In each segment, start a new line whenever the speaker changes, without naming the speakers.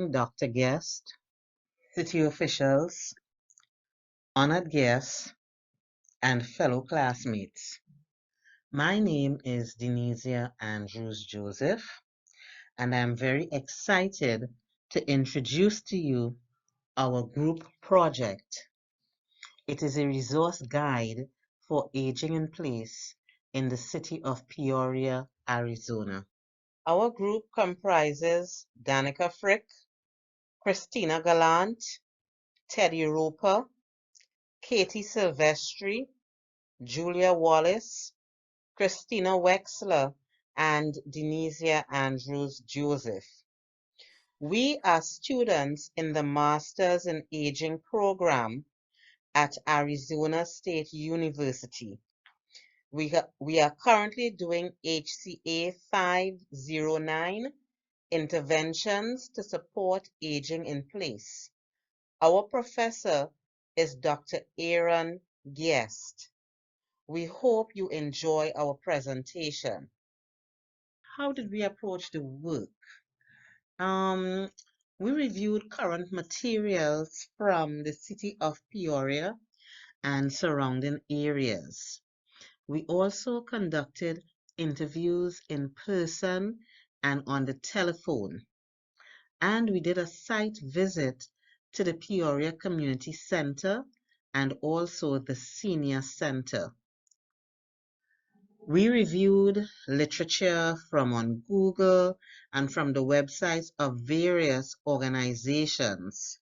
evening, Dr. Guest, city officials, honored guests, and fellow classmates. My name is Denisia Andrews Joseph, and I'm very excited to introduce to you our group project. It is a resource guide for aging in place in the city of Peoria, Arizona. Our group comprises Danica Frick, Christina Gallant, Teddy Roper, Katie Silvestri, Julia Wallace, Christina Wexler, and Denisia Andrews Joseph. We are students in the Masters in Aging program at Arizona State University. We are currently doing HCA 509, Interventions to Support Aging in Place. Our professor is Dr. Aaron Guest. We hope you enjoy our presentation. How did we approach the work? We reviewed current materials from the city of Peoria and surrounding areas. We also conducted interviews in person and on the telephone. And we did a site visit to the Peoria Community Center and also the Senior Center. We reviewed literature from on Google and from the websites of various organizations.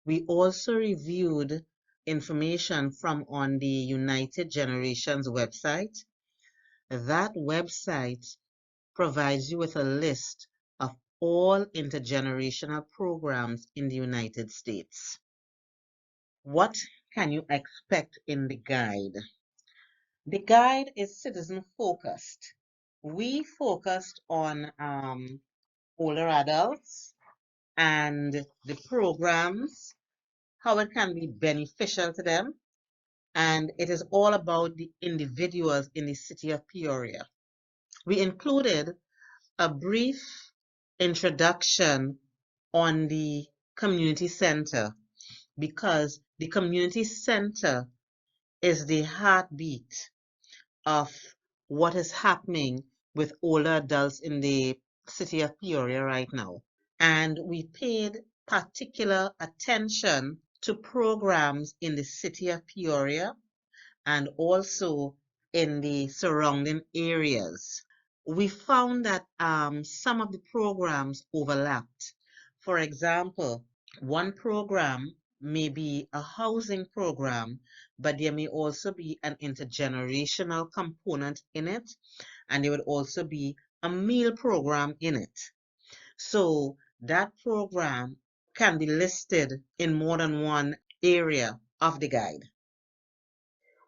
We also reviewed information from on the United Generations website. That website provides you with a list of all intergenerational programs in the United States. What can you expect in the guide? The guide is citizen focused. We focused on older adults and the programs, how it can be beneficial to them, and it is all about the individuals in the city of Peoria. We included a brief introduction on the community center because the community center is the heartbeat of what is happening with older adults in the city of Peoria right now. And we paid particular attention to programs in the city of Peoria and also in the surrounding areas. We found that some of the programs overlapped. For example, one program may be a housing program, but there may also be an intergenerational component in it, and there would also be a meal program in it. So that program can be listed in more than one area of the guide.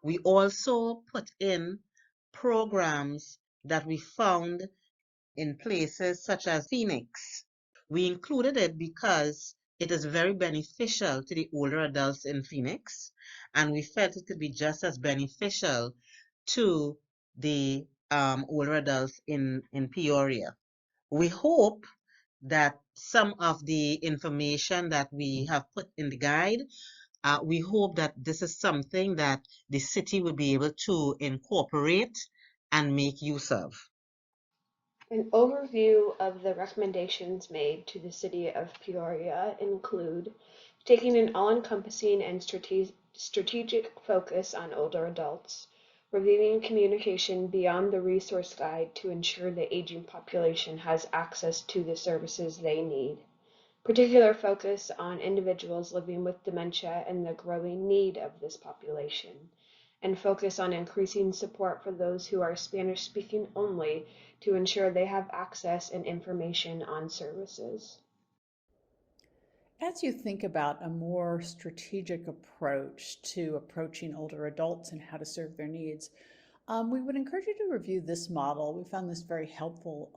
We also put in programs that we found in places such as Phoenix. We included it because it is very beneficial to the older adults in Phoenix, and we felt it could be just as beneficial to the older adults in Peoria. We hope that some of the information that we have put in the guide, we hope that this is something that the city will be able to incorporate and make use of.
An overview of the recommendations made to the City of Peoria include taking an all-encompassing and strategic focus on older adults, reviewing communication beyond the resource guide to ensure the aging population has access to the services they need, particular focus on individuals living with dementia and the growing need of this population, and focus on increasing support for those who are Spanish speaking only to ensure they have access and information on services.
As you think about a more strategic approach to approaching older adults and how to serve their needs, we would encourage you to review this model. We found this very helpful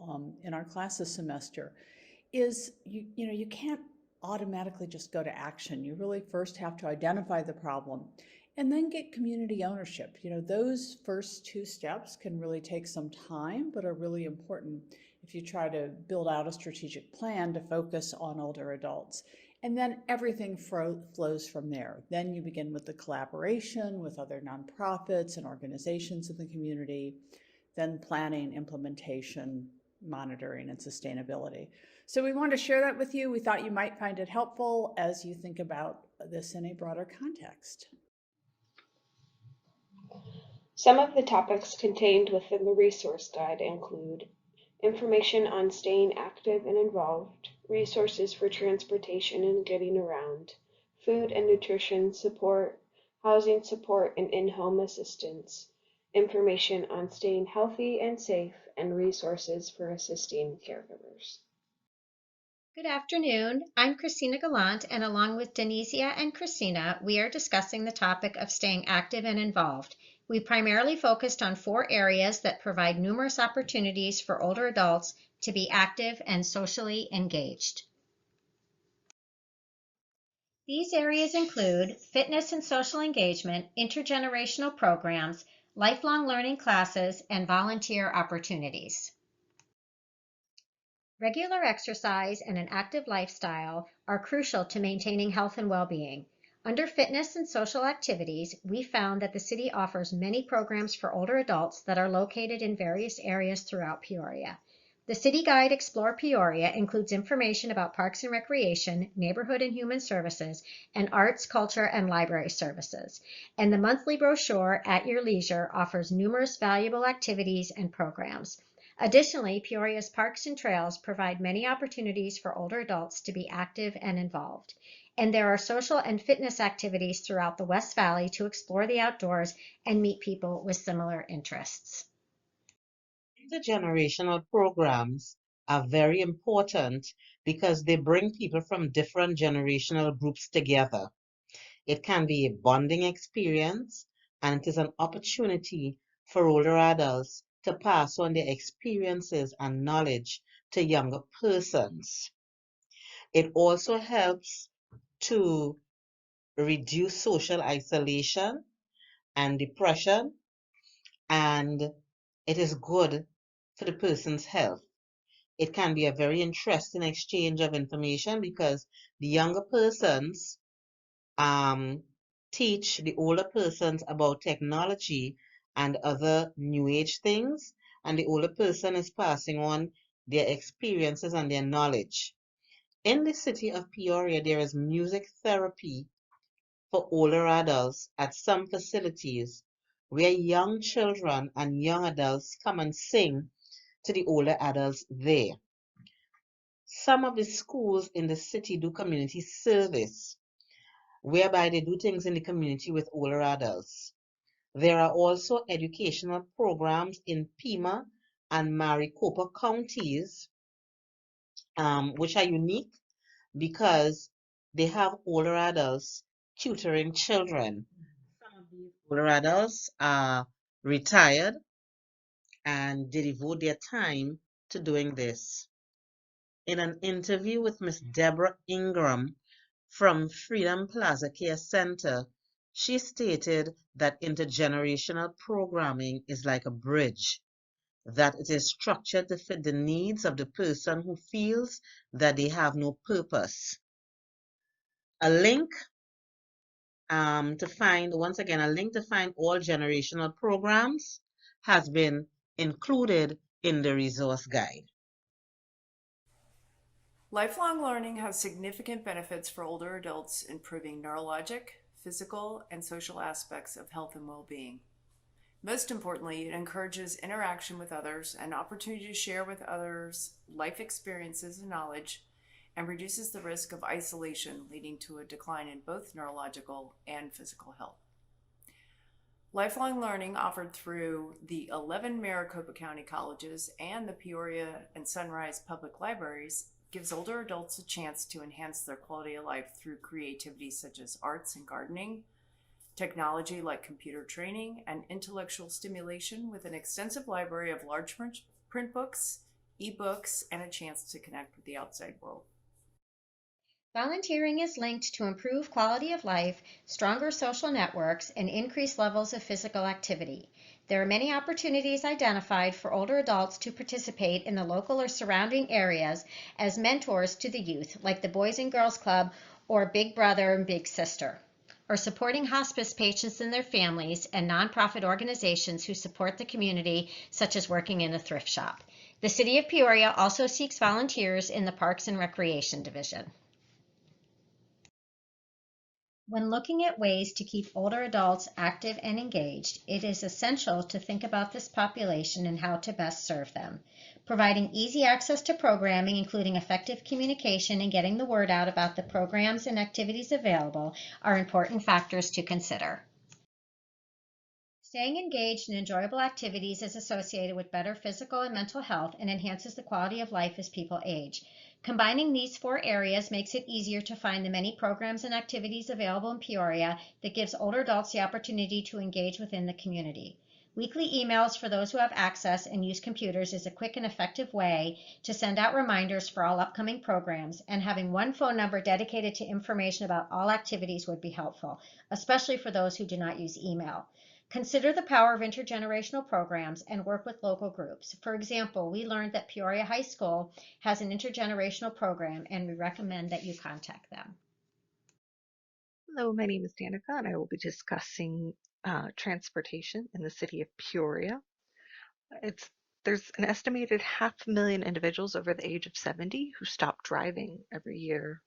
in our class this semester. You can't automatically just go to action. You really first have to identify the problem and then get community ownership. Those first two steps can really take some time, but are really important if you try to build out a strategic plan to focus on older adults. And then everything flows from there. Then you begin with the collaboration with other nonprofits and organizations in the community, then planning, implementation, monitoring, and sustainability. So we wanted to share that with you. We thought you might find it helpful as you think about this in a broader context.
Some of the topics contained within the resource guide include information on staying active and involved, resources for transportation and getting around, food and nutrition support, housing support and in-home assistance, information on staying healthy and safe, and resources for assisting caregivers.
Good afternoon. I'm Christina Gallant, and along with Denisia and Christina, we are discussing the topic of staying active and involved. We primarily focused on 4 areas that provide numerous opportunities for older adults to be active and socially engaged. These areas include fitness and social engagement, intergenerational programs, lifelong learning classes, and volunteer opportunities. Regular exercise and an active lifestyle are crucial to maintaining health and well-being. Under fitness and social activities, we found that the city offers many programs for older adults that are located in various areas throughout Peoria. The City Guide Explore Peoria includes information about parks and recreation, neighborhood and human services, and arts, culture, and library services. And the monthly brochure, At Your Leisure, offers numerous valuable activities and programs. Additionally, Peoria's parks and trails provide many opportunities for older adults to be active and involved. And there are social and fitness activities throughout the West Valley to explore the outdoors and meet people with similar interests.
Intergenerational programs are very important because they bring people from different generational groups together. It can be a bonding experience, and it is an opportunity for older adults to pass on their experiences and knowledge to younger persons. It also helps to reduce social isolation and depression, and it is good for the person's health. It can be a very interesting exchange of information because the younger persons teach the older persons about technology and other new age things, and the older person is passing on their experiences and their knowledge. In the city of Peoria, there is music therapy for older adults at some facilities where young children and young adults come and sing to the older adults there. Some of the schools in the city do community service, whereby they do things in the community with older adults. There are also educational programs in Pima and Maricopa counties, which are unique because they have older adults tutoring children. Some of these older adults are retired and they devote their time to doing this. In an interview with Miss Deborah Ingram from Freedom Plaza Care Center, she stated that intergenerational programming is like a bridge, that it is structured to fit the needs of the person who feels that they have no purpose. A link to find, once again, a link to find all generational programs has been included in the resource guide.
Lifelong learning has significant benefits for older adults, improving neurologic, physical, and social aspects of health and well-being. Most importantly, it encourages interaction with others, an opportunity to share with others life experiences and knowledge, and reduces the risk of isolation, leading to a decline in both neurological and physical health. Lifelong learning offered through the 11 Maricopa County colleges and the Peoria and Sunrise public libraries gives older adults a chance to enhance their quality of life through creativity such as arts and gardening, technology like computer training, and intellectual stimulation with an extensive library of large print books, ebooks, and a chance to connect with the outside world.
Volunteering is linked to improved quality of life, stronger social networks, and increased levels of physical activity. There are many opportunities identified for older adults to participate in the local or surrounding areas as mentors to the youth, like the Boys and Girls Club or Big Brother and Big Sister, or supporting hospice patients and their families and nonprofit organizations who support the community, such as working in a thrift shop. The City of Peoria also seeks volunteers in the Parks and Recreation Division. When looking at ways to keep older adults active and engaged, it is essential to think about this population and how to best serve them. Providing easy access to programming, including effective communication and getting the word out about the programs and activities available, are important factors to consider. Staying engaged in enjoyable activities is associated with better physical and mental health and enhances the quality of life as people age. Combining these 4 areas makes it easier to find the many programs and activities available in Peoria that gives older adults the opportunity to engage within the community. Weekly emails for those who have access and use computers is a quick and effective way to send out reminders for all upcoming programs, and having one phone number dedicated to information about all activities would be helpful, especially for those who do not use email. Consider the power of intergenerational programs and work with local groups. For example, we learned that Peoria High School has an intergenerational program, and we recommend that you contact them.
Hello, my name is Danica, and I will be discussing transportation in the city of Peoria. There's an estimated 500,000 individuals over the age of 70 who stop driving every year.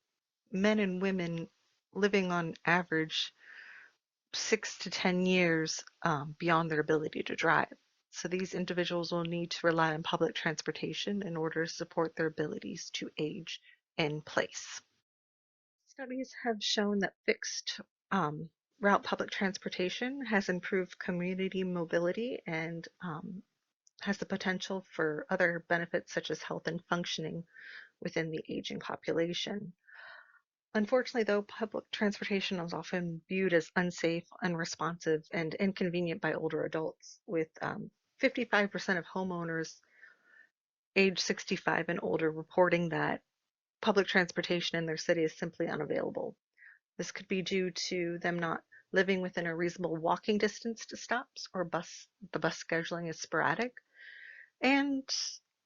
Men and women living on average 6 to 10 years beyond their ability to drive. So these individuals will need to rely on public transportation in order to support their abilities to age in place. Studies have shown that fixed route public transportation has improved community mobility and has the potential for other benefits such as health and functioning within the aging population. Unfortunately, though, public transportation is often viewed as unsafe, unresponsive, and inconvenient by older adults, with 55% of homeowners age 65 and older reporting that public transportation in their city is simply unavailable. This could be due to them not living within a reasonable walking distance to stops, or the bus scheduling is sporadic, and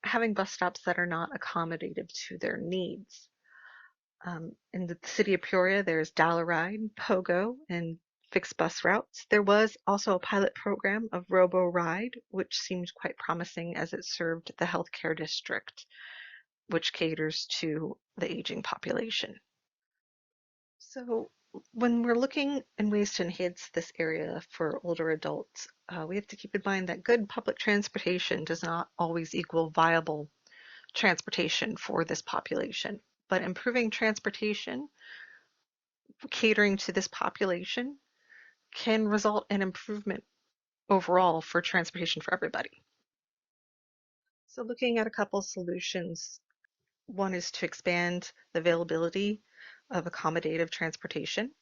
having bus stops that are not accommodative to their needs. In the city of Peoria, there's Dollaride, Pogo, and fixed bus routes. There was also a pilot program of Robo-Ride, which seemed quite promising as it served the healthcare district, which caters to the aging population. So when we're looking in ways to enhance this area for older adults, we have to keep in mind that good public transportation does not always equal viable transportation for this population. But improving transportation, catering to this population, can result in improvement overall for transportation for everybody. So looking at a couple solutions, one is to expand the availability of accommodative transportation,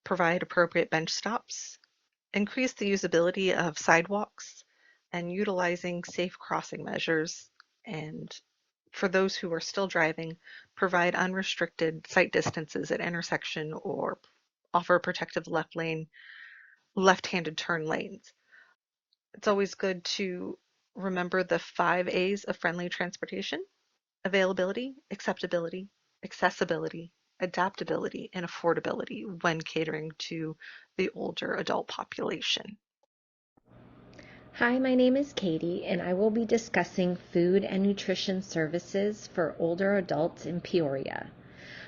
provide appropriate bench stops, increase the usability of sidewalks, and utilizing safe crossing measures, and for those who are still driving, provide unrestricted sight distances at intersection or offer protective left-handed turn lanes. It's always good to remember the 5 A's of friendly transportation: availability, acceptability, accessibility, adaptability, and affordability when catering to the older adult population.
Hi, my name is Katie, and I will be discussing food and nutrition services for older adults in Peoria.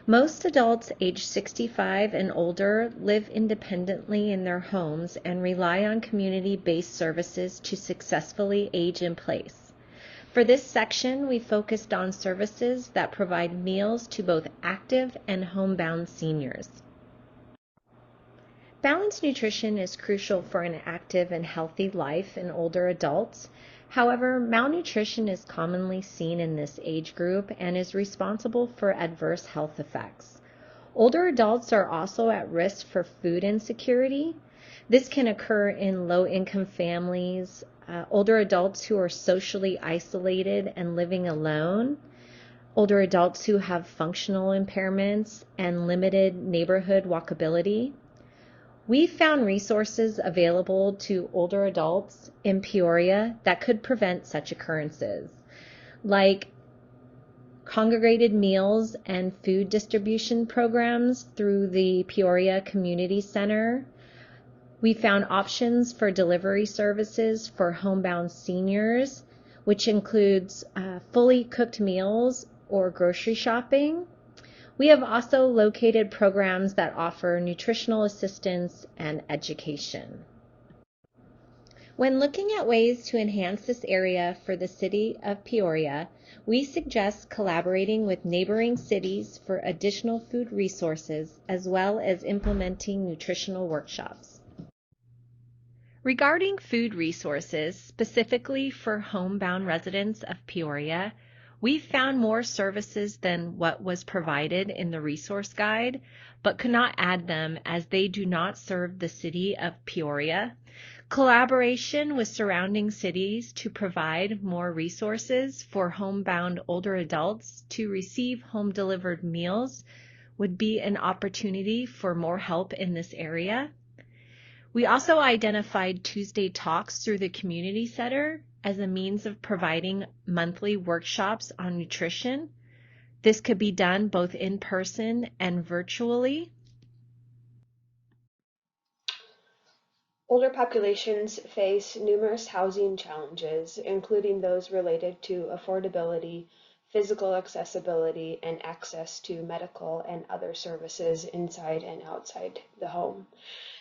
Most adults age 65 and older live independently in their homes and rely on community-based services to successfully age in place. For this section, we focused on services that provide meals to both active and homebound seniors. Balanced nutrition is crucial for an active and healthy life in older adults. However, malnutrition is commonly seen in this age group and is responsible for adverse health effects. Older adults are also at risk for food insecurity. This can occur in low-income families, older adults who are socially isolated and living alone, older adults who have functional impairments and limited neighborhood walkability, We found resources available to older adults in Peoria that could prevent such occurrences, like congregated meals and food distribution programs through the Peoria Community Center. We found options for delivery services for homebound seniors, which includes fully cooked meals or grocery shopping. We have also located programs that offer nutritional assistance and education. When looking at ways to enhance this area for the city of Peoria, we suggest collaborating with neighboring cities for additional food resources, as well as implementing nutritional workshops. Regarding food resources, specifically for homebound residents of Peoria, we found more services than what was provided in the resource guide, but could not add them as they do not serve the city of Peoria. Collaboration with surrounding cities to provide more resources for homebound older adults to receive home-delivered meals would be an opportunity for more help in this area. We also identified Tuesday Talks through the community center as a means of providing monthly workshops on nutrition. This could be done both in person and virtually.
Older populations face numerous housing challenges, including those related to affordability, physical accessibility, and access to medical and other services inside and outside the home.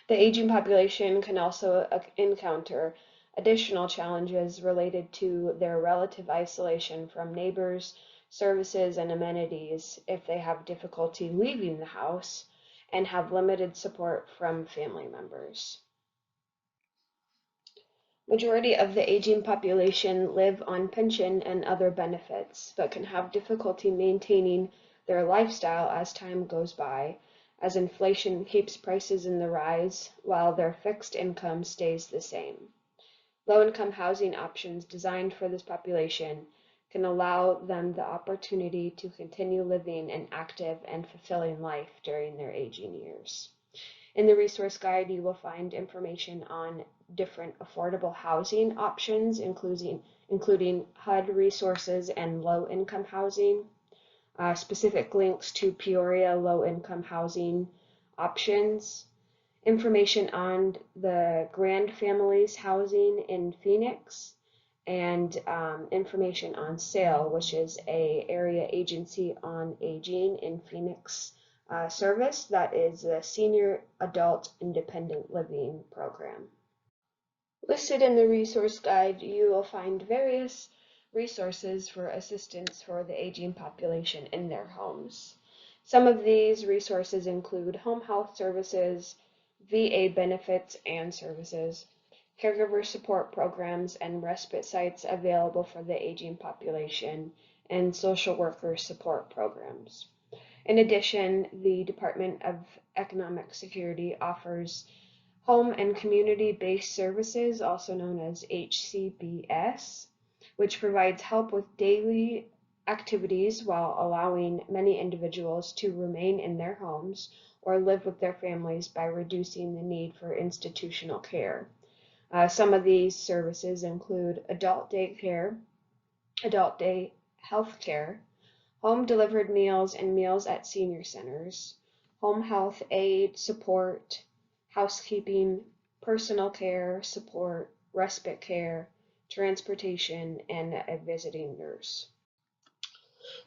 The aging population can also encounter additional challenges related to their relative isolation from neighbors, services, and amenities if they have difficulty leaving the house and have limited support from family members. Majority of the aging population live on pension and other benefits, but can have difficulty maintaining their lifestyle as time goes by, as inflation keeps prices in the rise while their fixed income stays the same. Low-income housing options designed for this population can allow them the opportunity to continue living an active and fulfilling life during their aging years. In the resource guide, you will find information on different affordable housing options, including HUD resources and low-income housing, specific links to Peoria low-income housing options, information on the Grand Families housing in Phoenix, and information on SAIL, which is an area agency on aging in Phoenix service that is the Senior Adult Independent Living Program. Listed in the resource guide, you will find various resources for assistance for the aging population in their homes. Some of these resources include home health services, VA benefits and services, caregiver support programs and respite sites available for the aging population, and social worker support programs. In addition, the Department of Economic Security offers Home and Community-Based Services, also known as HCBS, which provides help with daily activities while allowing many individuals to remain in their homes or live with their families by reducing the need for institutional care. Some of these services include adult daycare, adult day health care, home-delivered meals and meals at senior centers, home health aid support, housekeeping, personal care support, respite care, transportation, and a visiting nurse.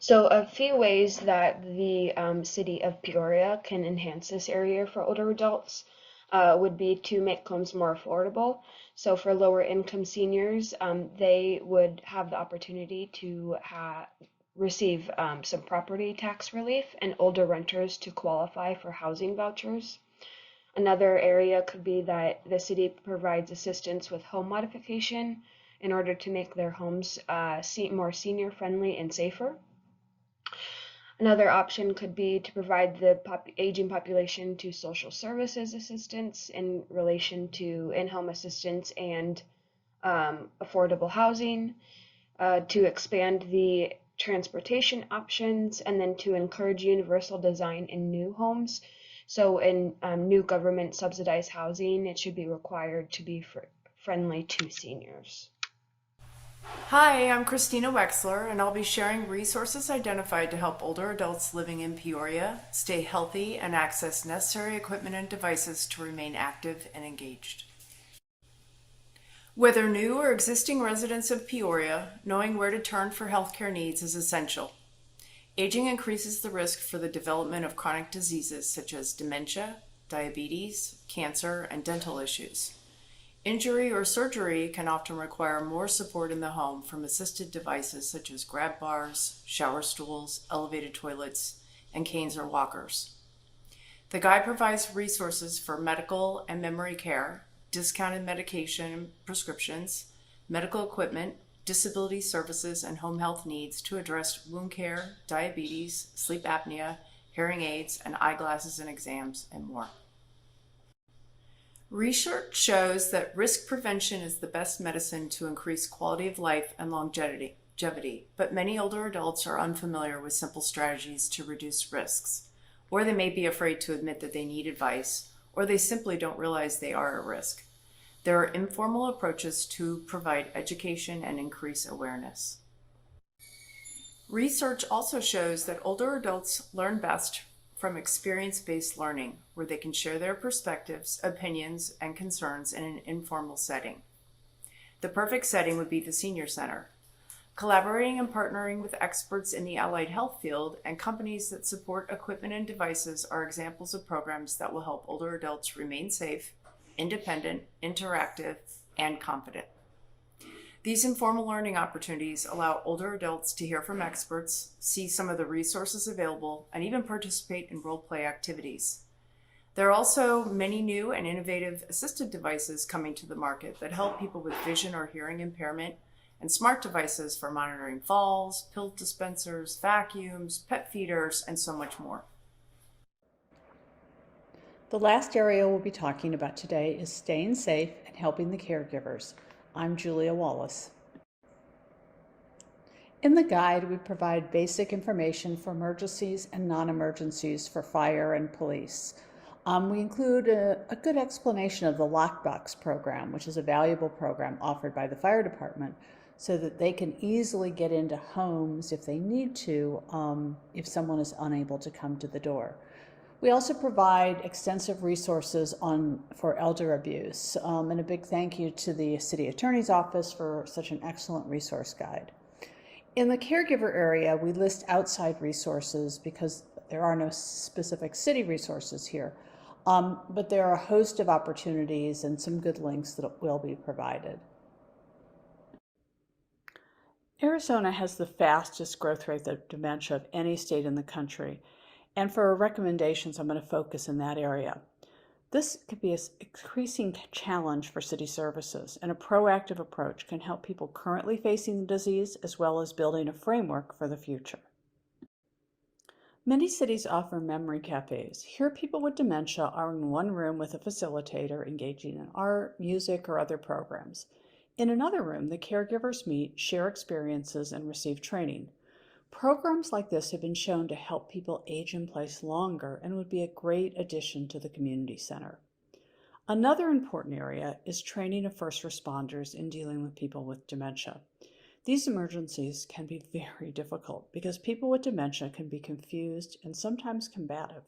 So a few ways that the city of Peoria can enhance this area for older adults would be to make homes more affordable. So for lower income seniors, they would have the opportunity to receive some property tax relief, and older renters to qualify for housing vouchers. Another area could be that the city provides assistance with home modification in order to make their homes more senior friendly and safer. Another option could be to provide the aging population to social services assistance in relation to in-home assistance and affordable housing, to expand the transportation options, and then to encourage universal design in new homes So in new government subsidized housing, it should be required to be friendly to seniors.
Hi, I'm Christina Wexler, and I'll be sharing resources identified to help older adults living in Peoria stay healthy and access necessary equipment and devices to remain active and engaged. Whether new or existing residents of Peoria, knowing where to turn for healthcare needs is essential. Aging increases the risk for the development of chronic diseases such as dementia, diabetes, cancer, and dental issues. Injury or surgery can often require more support in the home from assisted devices such as grab bars, shower stools, elevated toilets, and canes or walkers. The guide provides resources for medical and memory care, discounted medication prescriptions, medical equipment, disability services, and home health needs to address wound care, diabetes, sleep apnea, hearing aids, and eyeglasses and exams, and more. Research shows that risk prevention is the best medicine to increase quality of life and longevity, but many older adults are unfamiliar with simple strategies to reduce risks, or they may be afraid to admit that they need advice, or they simply don't realize they are at risk. There are informal approaches to provide education and increase awareness. Research also shows that older adults learn best from experience-based learning, where they can share their perspectives, opinions, and concerns in an informal setting. The perfect setting would be the senior center. Collaborating and partnering with experts in the allied health field and companies that support equipment and devices are examples of programs that will help older adults remain safe, independent, interactive, and confident. These informal learning opportunities allow older adults to hear from experts, see some of the resources available, and even participate in role-play activities. There are also many new and innovative assisted devices coming to the market that help people with vision or hearing impairment, and smart devices for monitoring falls, pill dispensers, vacuums, pet feeders, and so much more.
The last area we'll be talking about today is staying safe and helping the caregivers. I'm Julia Wallace. In the guide, we provide basic information for emergencies and non-emergencies for fire and police. We include a good explanation of the Lockbox program, which is a valuable program offered by the fire department so that they can easily get into homes if they need to, if someone is unable to come to the door. We also provide extensive resources for elder abuse, and a big thank you to the City Attorney's Office for such an excellent resource guide. In the caregiver area, we list outside resources because there are no specific city resources here, but there are a host of opportunities and some good links that will be provided. Arizona has the fastest growth rate of dementia of any state in the country. And for recommendations, I'm going to focus in that area. This could be an increasing challenge for city services, and a proactive approach can help people currently facing the disease as well as building a framework for the future. Many cities offer memory cafes. Here, people with dementia are in one room with a facilitator engaging in art, music, or other programs. In another room, the caregivers meet, share experiences, and receive training. Programs like this have been shown to help people age in place longer and would be a great addition to the community center. Another important area is training of first responders in dealing with people with dementia. These emergencies can be very difficult because people with dementia can be confused and sometimes combative.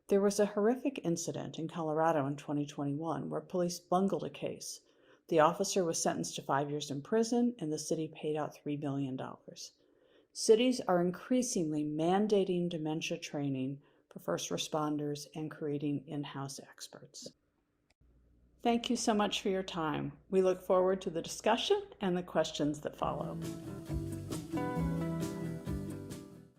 There was a horrific incident in Colorado in 2021 where police bungled a case. The officer was sentenced to 5 years in prison and the city paid out $3 million. Cities are increasingly mandating dementia training for first responders and creating in-house experts. Thank you so much for your time. We look forward to the discussion and the questions that follow.